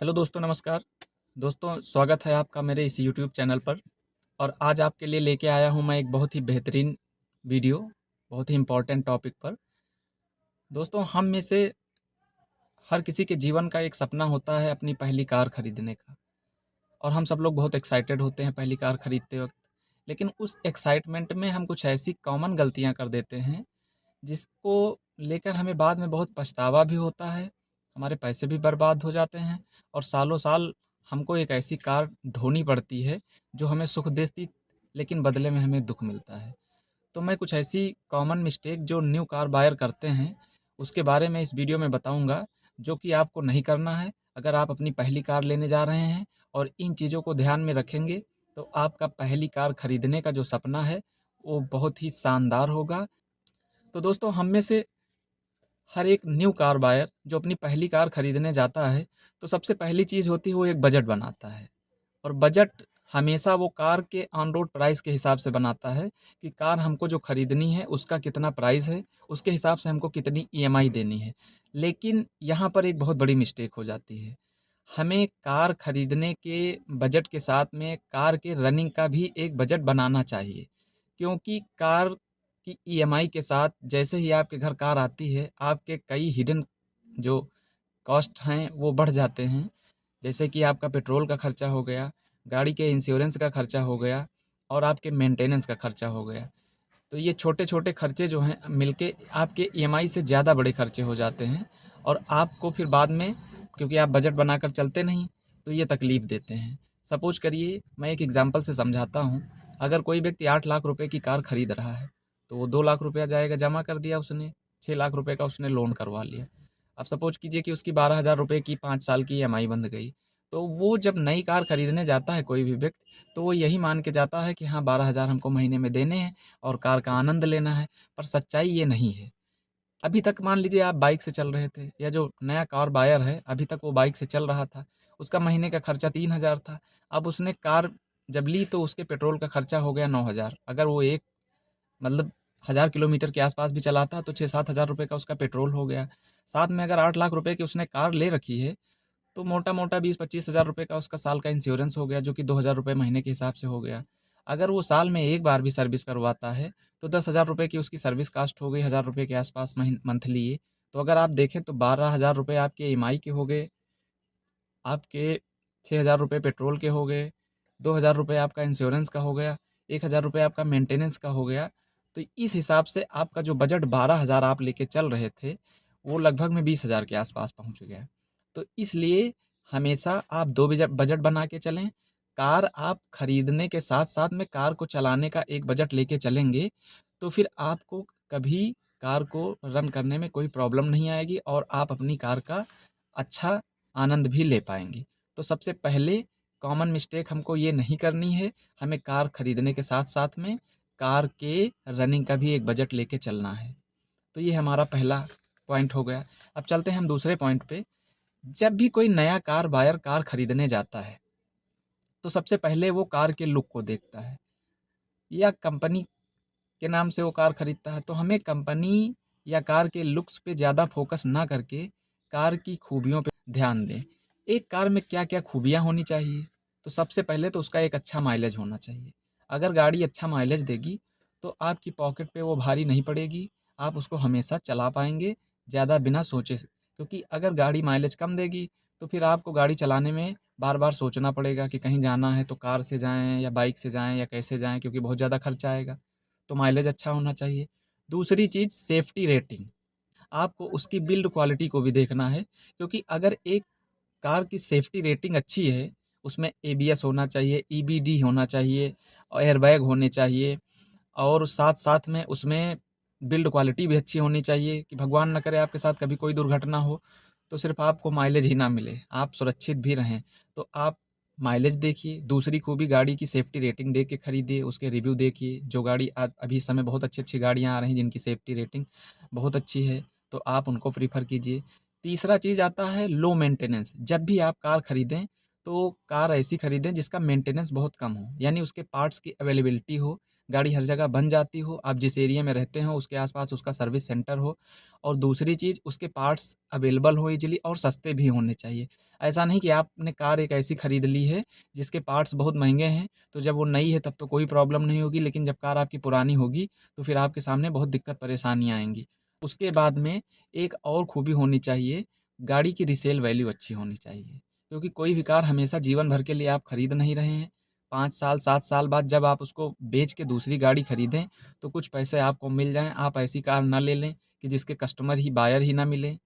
Hello दोस्तों, नमस्कार। दोस्तों, स्वागत है आपका मेरे इस यूट्यूब चैनल पर। और आज आपके लिए लेके आया हूँ मैं एक बहुत ही बेहतरीन वीडियो, बहुत ही इम्पोर्टेंट टॉपिक पर। दोस्तों, हम में से हर किसी के जीवन का एक सपना होता है अपनी पहली कार खरीदने का। और हम सब लोग बहुत एक्साइटेड होते हैं पहली कार खरीदते वक्त। लेकिन उस एक्साइटमेंट में हम कुछ ऐसी कॉमन गलतियाँ कर देते हैं जिसको लेकर हमें बाद में बहुत पछतावा भी होता है, हमारे पैसे भी बर्बाद हो जाते हैं और सालों साल हमको एक ऐसी कार ढोनी पड़ती है जो हमें सुख देती, लेकिन बदले में हमें दुःख मिलता है। तो मैं कुछ ऐसी कॉमन मिस्टेक जो न्यू कार बायर करते हैं, उसके बारे में इस वीडियो में बताऊंगा, जो कि आपको नहीं करना है अगर आप अपनी पहली कार लेने जा रहे हैं। और इन चीज़ों को ध्यान में रखेंगे तो आपका पहली कार खरीदने का जो सपना है, वो बहुत ही शानदार होगा। तो दोस्तों, हम में से हर एक न्यू कार बायर जो अपनी पहली कार खरीदने जाता है, तो सबसे पहली चीज़ होती है वो एक बजट बनाता है। और बजट हमेशा वो कार के ऑन रोड प्राइस के हिसाब से बनाता है कि कार हमको जो खरीदनी है उसका कितना प्राइस है, उसके हिसाब से हमको कितनी ईएमआई देनी है। लेकिन यहाँ पर एक बहुत बड़ी मिस्टेक हो जाती है। हमें कार खरीदने के बजट के साथ में कार के रनिंग का भी एक बजट बनाना चाहिए, क्योंकि कार की ईएमआई के साथ जैसे ही आपके घर कार आती है, आपके कई हिडन जो कॉस्ट हैं वो बढ़ जाते हैं। जैसे कि आपका पेट्रोल का खर्चा हो गया, गाड़ी के इंश्योरेंस का खर्चा हो गया और आपके मेंटेनेंस का खर्चा हो गया। तो ये छोटे-छोटे खर्चे जो हैं मिलके आपके ईएमआई से ज़्यादा बड़े खर्चे हो जाते हैं। और आपको फिर बाद में, क्योंकि आप बजट बनाकर चलते नहीं, तो ये तकलीफ़ देते हैं। सपोज़ करिए, मैं एक एग्ज़ाम्पल से समझाता हूँ। अगर कोई व्यक्ति 8 लाख रुपए की कार खरीद रहा है, तो वो 2 लाख रुपया जाएगा जमा कर दिया उसने, 6 लाख रुपए का उसने लोन करवा लिया। अब सपोज़ कीजिए कि उसकी 12,000 रुपए की 5 साल की ईएमआई बंध गई। तो वो जब नई कार खरीदने जाता है कोई भी व्यक्ति, तो वो यही मान के जाता है कि हाँ, 12,000 हमको महीने में देने हैं और कार का आनंद लेना है। पर सच्चाई ये नहीं है। अभी तक मान लीजिए आप बाइक से चल रहे थे, या जो नया कार बायर है अभी तक वो बाइक से चल रहा था, उसका महीने का खर्चा 3,000 था। अब उसने कार जब ली तो उसके पेट्रोल का खर्चा हो गया 9,000। अगर वो एक मतलब 1,000 किलोमीटर के आसपास भी चलाता तो 6-7 हज़ार रुपये का उसका पेट्रोल हो गया। साथ में अगर 8 लाख रुपए की उसने कार ले रखी है, तो मोटा-मोटा 20-25 हज़ार रुपए का उसका साल का इंश्योरेंस हो गया, जो कि 2,000 रुपए महीने के हिसाब से हो गया। अगर वो साल में एक बार भी सर्विस करवाता है, तो 10,000 रुपए की उसकी सर्विस कॉस्ट हो गई, 1,000 रुपए के आसपास मंथली ये। तो अगर आप देखें तो 12,000 रुपए आपके ईएमआई के हो गए, आपके 6,000 रुपए पेट्रोल के हो गए, 2,000 रुपए आपका इंश्योरेंस का हो गया, 1,000 रुपए आपका मेंटेनेंस का हो गया। तो इस हिसाब से आपका जो बजट 12,000 आप लेके चल रहे थे, वो लगभग में 20,000 के आसपास पहुँच गया। तो इसलिए हमेशा आप 2 बजट बजट बना के चलें। कार आप खरीदने के साथ-साथ में कार को चलाने का एक बजट लेके चलेंगे, तो फिर आपको कभी कार को रन करने में कोई प्रॉब्लम नहीं आएगी और आप अपनी कार का अच्छा आनंद भी ले पाएँगे। तो सबसे पहले कॉमन मिस्टेक हमको ये नहीं करनी है, हमें कार खरीदने के साथ-साथ में कार के रनिंग का भी एक बजट लेके चलना है। तो ये हमारा पहला पॉइंट हो गया। अब चलते हैं हम दूसरे पॉइंट पे। जब भी कोई नया कार बायर कार खरीदने जाता है, तो सबसे पहले वो कार के लुक को देखता है, या कंपनी के नाम से वो कार खरीदता है। तो हमें कंपनी या कार के लुक्स पे ज़्यादा फोकस ना करके कार की खूबियों पे ध्यान दें। एक कार में क्या-क्या खूबियाँ होनी चाहिए? तो सबसे पहले तो उसका एक अच्छा माइलेज होना चाहिए। अगर गाड़ी अच्छा माइलेज देगी, तो आपकी पॉकेट पे वो भारी नहीं पड़ेगी, आप उसको हमेशा चला पाएँगे, ज़्यादा बिना सोचे से। क्योंकि अगर गाड़ी माइलेज कम देगी, तो फिर आपको गाड़ी चलाने में बार-बार सोचना पड़ेगा कि कहीं जाना है तो कार से जाएँ या बाइक से जाएँ या कैसे जाएँ, क्योंकि बहुत ज़्यादा खर्चा आएगा। तो माइलेज अच्छा होना चाहिए। दूसरी चीज़, सेफ्टी रेटिंग। आपको उसकी बिल्ड क्वालिटी को भी देखना है, क्योंकि अगर एक कार की सेफ्टी रेटिंग अच्छी है, उसमें एबीएस होना चाहिए, ईबीडी होना चाहिए और एयरबैग होने चाहिए, और साथ-साथ में उसमें बिल्ड क्वालिटी भी अच्छी होनी चाहिए कि भगवान ना करे आपके साथ कभी कोई दुर्घटना हो, तो सिर्फ़ आपको माइलेज ही ना मिले, आप सुरक्षित भी रहें। तो आप माइलेज देखिए, दूसरी खूबी गाड़ी की सेफ्टी रेटिंग देख के खरीदिए, उसके रिव्यू देखिए। जो गाड़ी अभी इस समय बहुत अच्छी-अच्छी गाड़ियाँ आ रही हैं जिनकी सेफ्टी रेटिंग बहुत अच्छी है, तो आप उनको प्रेफ़र कीजिए। तीसरा चीज़ आता है लो मेंटेनेंस। जब भी आप कार खरीदें, तो कार ऐसी खरीदें जिसका मेंटेनेंस बहुत कम हो, यानी उसके पार्ट्स की अवेलेबिलिटी हो, गाड़ी हर जगह बन जाती हो, आप जिस एरिया में रहते हो उसके आस-पास उसका सर्विस सेंटर हो, और दूसरी चीज़ उसके पार्ट्स अवेलेबल हो ईज़िली और सस्ते भी होने चाहिए। ऐसा नहीं कि आपने कार एक ऐसी खरीद ली है जिसके पार्ट्स बहुत महँगे हैं, तो जब वो नई है तब तो कोई प्रॉब्लम नहीं होगी, लेकिन जब कार आपकी पुरानी होगी तो फिर आपके सामने बहुत दिक्कत परेशानियाँ आएँगी। उसके बाद में एक और खूबी होनी चाहिए, गाड़ी की रीसेल वैल्यू अच्छी होनी चाहिए, क्योंकि कोई भी कार हमेशा जीवन भर के लिए आप खरीद नहीं रहे हैं। 5 साल, 7 साल बाद जब आप उसको बेच के दूसरी गाड़ी खरीदें, तो कुछ पैसे आपको मिल जाएँ। आप ऐसी कार ना ले लें कि जिसके कस्टमर ही बायर ही ना मिलें,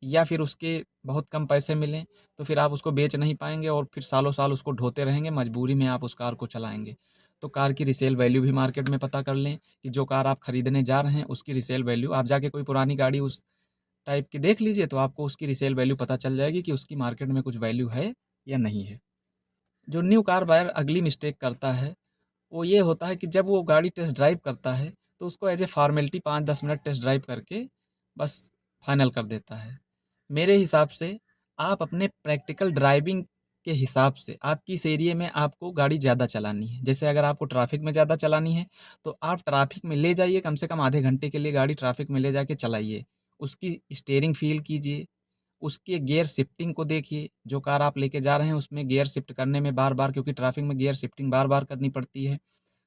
या फिर उसके बहुत कम पैसे मिलें, तो फिर आप उसको बेच नहीं पाएँगे और फिर सालों-साल उसको ढोते रहेंगे, मजबूरी में आप उस कार को चलाएँगे। तो कार की रीसेल वैल्यू भी मार्केट में पता कर लें कि जो कार आप खरीदने जा रहे हैं, उसकी रीसेल वैल्यू, आप जाके कोई पुरानी गाड़ी उस टाइप की देख लीजिए, तो आपको उसकी रीसेल वैल्यू पता चल जाएगी कि उसकी मार्केट में कुछ वैल्यू है या नहीं है। जो न्यू कार बायर अगली मिस्टेक करता है, वो ये होता है कि जब वो गाड़ी टेस्ट ड्राइव करता है, तो उसको as a formality 5-10 minute test drive करके बस फाइनल कर देता है। मेरे हिसाब से आप अपने प्रैक्टिकल ड्राइविंग के हिसाब से आप किस एरिया में आपको गाड़ी ज़्यादा चलानी है। जैसे अगर आपको ट्रैफ़िक में ज़्यादा चलानी है, तो आप ट्रैफ़िक में ले जाइए, कम से कम आधे घंटे के लिए गाड़ी ट्रैफ़िक में ले जाके चलाइए। उसकी स्टीयरिंग फ़ील कीजिए, उसके गियर शिफ्टिंग को देखिए, जो कार आप लेके जा रहे हैं उसमें गियर शिफ्ट करने में बार-बार, क्योंकि ट्रैफ़िक में गियर शिफ्टिंग बार-बार करनी पड़ती है।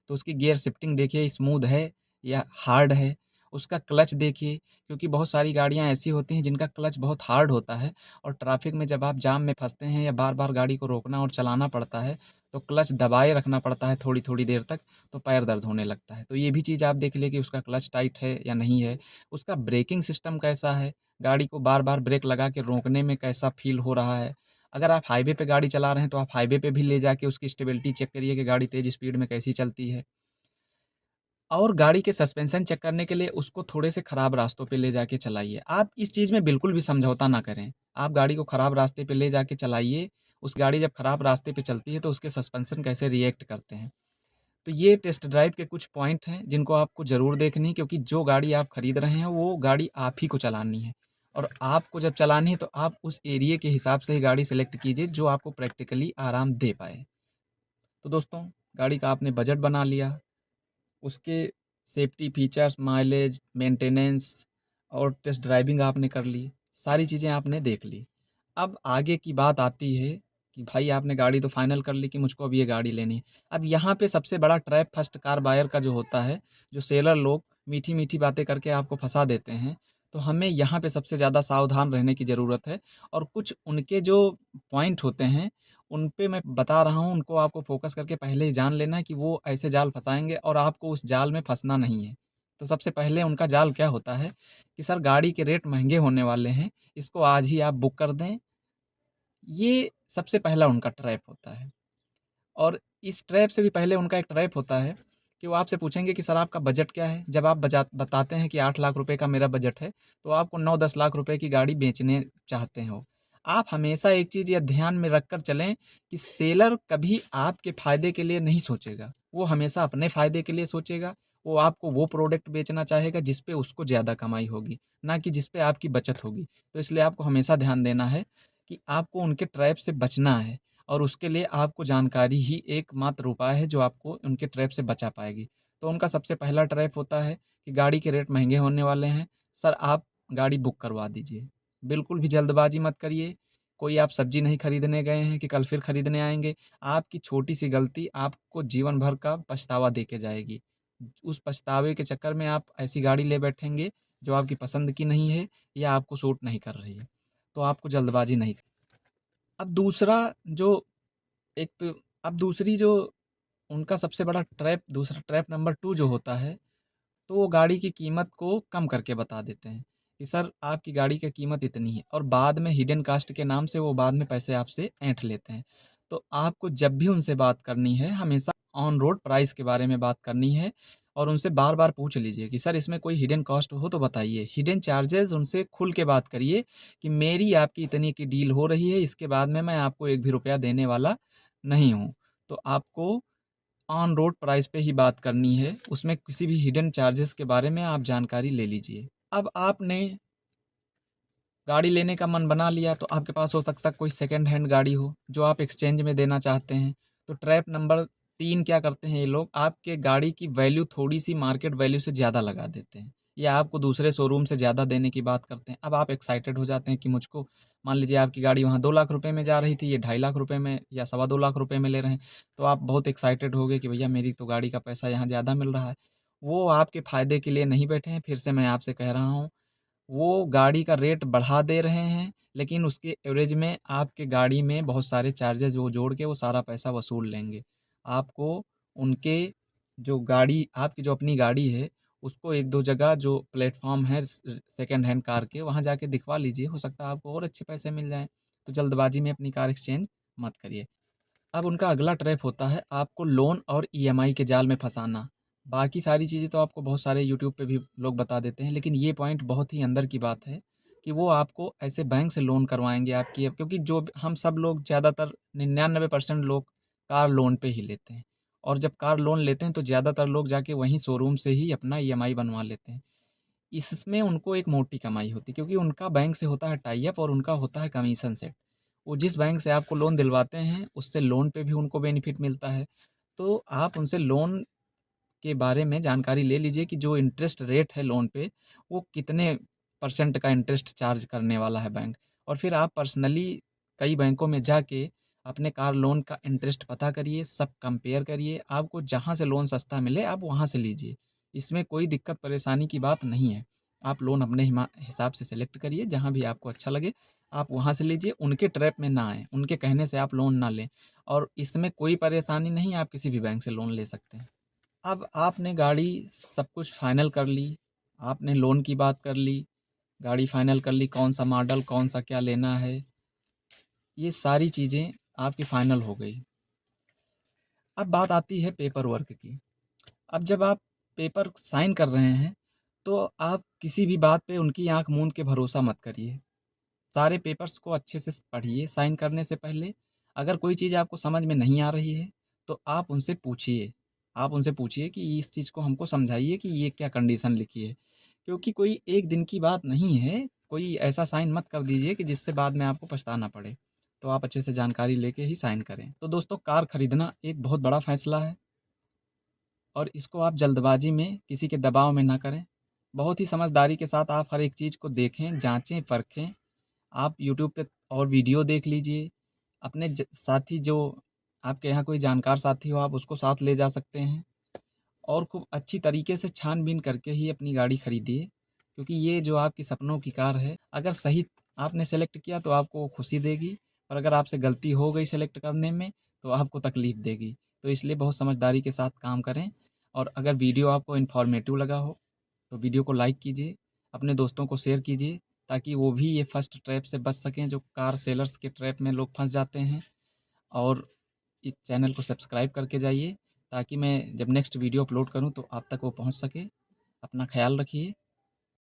तो उसकी गियर शिफ्टिंग देखिए स्मूथ है या हार्ड है। उसका क्लच देखिए, क्योंकि बहुत सारी गाड़ियाँ ऐसी होती हैं जिनका क्लच बहुत हार्ड होता है, और ट्रैफ़िक में जब आप जाम में फँसते हैं या बार-बार गाड़ी को रोकना और चलाना पड़ता है, तो क्लच दबाए रखना पड़ता है थोड़ी-थोड़ी देर तक, तो पैर दर्द होने लगता है। तो ये भी चीज़ आप देख लें कि उसका क्लच टाइट है या नहीं है। उसका ब्रेकिंग सिस्टम कैसा है, गाड़ी को बार-बार ब्रेक लगा के रोकने में कैसा फ़ील हो रहा है। अगर आप हाईवे पे गाड़ी चला रहे हैं, तो आप हाईवे पे भी ले जाके उसकी स्टेबिलिटी चेक करिए कि गाड़ी तेज़ स्पीड में कैसी चलती है। और गाड़ी के सस्पेंशन चेक करने के लिए उसको थोड़े से खराब रास्तों पे ले जाके चलाइए। आप इस चीज़ में बिल्कुल भी समझौता ना करें। आप गाड़ी को खराब रास्ते पे ले जाके चलाइए, उस गाड़ी जब खराब रास्ते पे चलती है तो उसके सस्पेंशन कैसे रिएक्ट करते हैं। तो ये टेस्ट ड्राइव के कुछ पॉइंट हैं जिनको आपको ज़रूर देखनी है, क्योंकि जो गाड़ी आप खरीद रहे हैं वो गाड़ी आप ही को चलानी है। और आपको जब चलानी है तो आप उस एरिये के हिसाब से ही गाड़ी सेलेक्ट कीजिए जो आपको प्रैक्टिकली आराम दे पाए। तो दोस्तों, गाड़ी का आपने बजट बना लिया, उसके सेफ्टी फीचर्स, माइलेज, मेंटेनेंस और टेस्ट ड्राइविंग आपने कर ली। सारी चीज़ें आपने देख ली। अब आगे की बात आती है कि भाई आपने गाड़ी तो फाइनल कर ली कि मुझको अब ये गाड़ी लेनी है। अब यहाँ पे सबसे बड़ा ट्रैप फर्स्ट कार बायर का जो होता है, जो सेलर लोग मीठी-मीठी बातें करके आपको फँसा देते हैं, तो हमें यहाँ पे सबसे ज़्यादा सावधान रहने की ज़रूरत है, और कुछ उनके जो पॉइंट होते हैं, उन पे मैं बता रहा हूँ, उनको आपको फ़ोकस करके पहले ही जान लेना है कि वो ऐसे जाल फँसाएँगे और आपको उस जाल में फँसना नहीं है। तो सबसे पहले उनका जाल क्या होता है कि सर गाड़ी के रेट महँगे होने वाले हैं, इसको आज ही आप बुक कर दें। ये सबसे पहला उनका ट्रैप होता है। और इस ट्रैप से भी पहले उनका एक ट्रैप होता है कि वो आपसे पूछेंगे कि सर आपका बजट क्या है? जब आप बताते हैं कि 8 लाख रुपए का मेरा बजट है, तो आपको 9-10 लाख रुपए की गाड़ी बेचने चाहते हो। आप हमेशा एक चीज़ ये ध्यान में रख कर चलें कि सेलर कभी आपके फ़ायदे के लिए नहीं सोचेगा। वो हमेशा अपने फ़ायदे के लिए सोचेगा। वो आपको वो प्रोडक्ट बेचना चाहेगा जिस पे उसको ज़्यादा कमाई होगी, ना कि जिस पे आपकी बचत होगी। तो इसलिए आपको हमेशा ध्यान देना है कि आपको उनके ट्रैप से बचना है। और उसके लिए आपको जानकारी ही एकमात्र उपाय है जो आपको उनके ट्रैप से बचा पाएगी। तो उनका सबसे पहला ट्रैप होता है कि गाड़ी के रेट महँगे होने वाले हैं, सर आप गाड़ी बुक करवा दीजिए। बिल्कुल भी जल्दबाज़ी मत करिए, कोई आप सब्ज़ी नहीं खरीदने गए हैं कि कल फिर खरीदने आएँगे। आपकी छोटी-सी गलती आपको जीवन भर का पछतावा दे के जाएगी। उस पछतावे के चक्कर में आप ऐसी गाड़ी ले बैठेंगे जो आपकी पसंद की नहीं है या आपको सूट नहीं कर रही है। तो आपको जल्दबाज़ी नहीं। अब दूसरा जो एक तो अब दूसरी जो उनका सबसे बड़ा ट्रैप, दूसरा ट्रैप नंबर 2 जो होता है, तो वो गाड़ी की कीमत को कम करके बता देते हैं कि सर आपकी गाड़ी की कीमत इतनी है, और बाद में हिडन कास्ट के नाम से वो बाद में पैसे आपसे ऐंठ लेते हैं। तो आपको जब भी उनसे बात करनी है, हमेशा ऑन रोड प्राइस के बारे में बात करनी है, और उनसे बार-बार पूछ लीजिए कि सर इसमें कोई हिडन कॉस्ट हो तो बताइए। हिडन चार्जेज़ उनसे खुल के बात करिए कि मेरी आपकी इतनी की डील हो रही है, इसके बाद में मैं आपको 1 भी रुपया देने वाला नहीं हूँ। तो आपको ऑन रोड प्राइस पे ही बात करनी है, उसमें किसी भी हिडन चार्जेस के बारे में आप जानकारी ले लीजिए। अब आपने गाड़ी लेने का मन बना लिया, तो आपके पास हो सकता है कोई सेकंड हैंड गाड़ी हो, जो आप एक्सचेंज में देना चाहते हैं। तो ट्रैप नंबर 3 क्या करते हैं ये लोग, आपके गाड़ी की वैल्यू थोड़ी-सी मार्केट वैल्यू से ज़्यादा लगा देते हैं या आपको दूसरे शोरूम से ज़्यादा देने की बात करते हैं। अब आप एक्साइटेड हो जाते हैं कि मुझको, मान लीजिए आपकी गाड़ी वहाँ 2 लाख रुपए में जा रही थी, ये 2.5 लाख रुपए में या सवा 2 लाख रुपए में ले रहे हैं, तो आप बहुत एक्साइटेड हो गए कि भैया मेरी तो गाड़ी का पैसा यहाँ ज़्यादा मिल रहा है। वो आपके फ़ायदे के लिए नहीं बैठे हैं, फिर से मैं आपसे कह रहा हूँ, वो गाड़ी का रेट बढ़ा दे रहे हैं, लेकिन उसके एवरेज में आपके गाड़ी में बहुत सारे चार्जेज़ वो जोड़ के वो सारा पैसा वसूल लेंगे। आपको उनके जो गाड़ी आपकी जो अपनी गाड़ी है, उसको 1-2 जगह जो प्लेटफ़ॉर्म है सेकंड हैंड कार के, वहाँ जाके दिखवा लीजिए, हो सकता है आपको और अच्छे पैसे मिल जाएँ। तो जल्दबाज़ी में अपनी कार एक्सचेंज मत करिए। अब उनका अगला ट्रैप होता है आपको लोन और ईएमआई के जाल में फँसाना। बाकी सारी चीज़ें तो आपको बहुत सारे यूट्यूब पे भी लोग बता देते हैं, लेकिन ये पॉइंट बहुत ही अंदर की बात है कि वो आपको ऐसे बैंक से लोन करवाएँगे आपकी, अब क्योंकि जो हम सब लोग ज़्यादातर 99% लोग कार लोन पे ही लेते हैं। और जब कार लोन लेते हैं तो ज़्यादातर लोग जाके वहीं शोरूम से ही अपना ईएमआई बनवा लेते हैं। इसमें उनको एक मोटी कमाई होती है क्योंकि उनका बैंक से होता है टाई अप और उनका होता है कमीशन सेट। वो जिस बैंक से आपको लोन दिलवाते हैं, उससे लोन पे भी उनको बेनिफिट मिलता है। तो आप उनसे लोन के बारे में जानकारी ले लीजिए कि जो इंटरेस्ट रेट है लोन पे, वो कितने परसेंट का इंटरेस्ट चार्ज करने वाला है बैंक। और फिर आप पर्सनली कई बैंकों में जाके अपने कार लोन का इंटरेस्ट पता करिए, सब कंपेयर करिए, आपको जहाँ से लोन सस्ता मिले आप वहाँ से लीजिए। इसमें कोई दिक्कत परेशानी की बात नहीं है। आप लोन अपने हिसाब से सेलेक्ट करिए, जहाँ भी आपको अच्छा लगे, आप वहाँ से लीजिए, उनके ट्रैप में ना आएँ, उनके कहने से आप लोन ना लें। और इसमें कोई परेशानी नहीं, आप किसी भी बैंक से लोन ले सकते हैं। अब आपने गाड़ी सब कुछ फाइनल कर ली, आपने लोन की बात कर ली, गाड़ी फाइनल कर ली, कौन सा मॉडल, कौन सा क्या लेना है, ये सारी चीज़ें आपकी फाइनल हो गई। अब बात आती है पेपर वर्क की। अब जब आप पेपर साइन कर रहे हैं, तो आप किसी भी बात पे उनकी आँख मूंद के भरोसा मत करिए। सारे पेपर्स को अच्छे से पढ़िए साइन करने से पहले। अगर कोई चीज़ आपको समझ में नहीं आ रही है, तो आप उनसे पूछिए। आप उनसे पूछिए कि इस चीज़ को हमको समझाइए कि ये क्या कंडीशन लिखी है। क्योंकि कोई एक दिन की बात नहीं है, कोई ऐसा साइन मत कर दीजिए कि जिससे बाद में आपको पछताना पड़े। तो आप अच्छे से जानकारी लेके ही साइन करें। तो दोस्तों, कार खरीदना एक बहुत बड़ा फैसला है और इसको आप जल्दबाजी में किसी के दबाव में ना करें। बहुत ही समझदारी के साथ आप हर एक चीज़ को देखें, जाँचें, परखें। आप यूट्यूब पे और वीडियो देख लीजिए। अपने साथी जो आपके यहाँ कोई जानकार साथी हो, आप उसको साथ ले जा सकते हैं और खूब अच्छी तरीके से छान-बीन करके ही अपनी गाड़ी खरीदिए। क्योंकि ये जो आपकी सपनों की कार है, अगर सही आपने सेलेक्ट किया तो आपको वो खुशी देगी, और अगर आपसे गलती हो गई सेलेक्ट करने में तो आपको तकलीफ़ देगी। तो इसलिए बहुत समझदारी के साथ काम करें। और अगर वीडियो आपको इन्फॉर्मेटिव लगा हो, तो वीडियो को लाइक कीजिए, अपने दोस्तों को शेयर कीजिए, ताकि वो भी ये फर्स्ट ट्रैप से बच सकें जो कार सेलर्स के ट्रैप में लोग फँस जाते हैं। और इस चैनल को सब्सक्राइब करके जाइए, ताकि मैं जब नेक्स्ट वीडियो अपलोड करूँ तो आप तक वो पहुँच सके। अपना ख़्याल रखिए।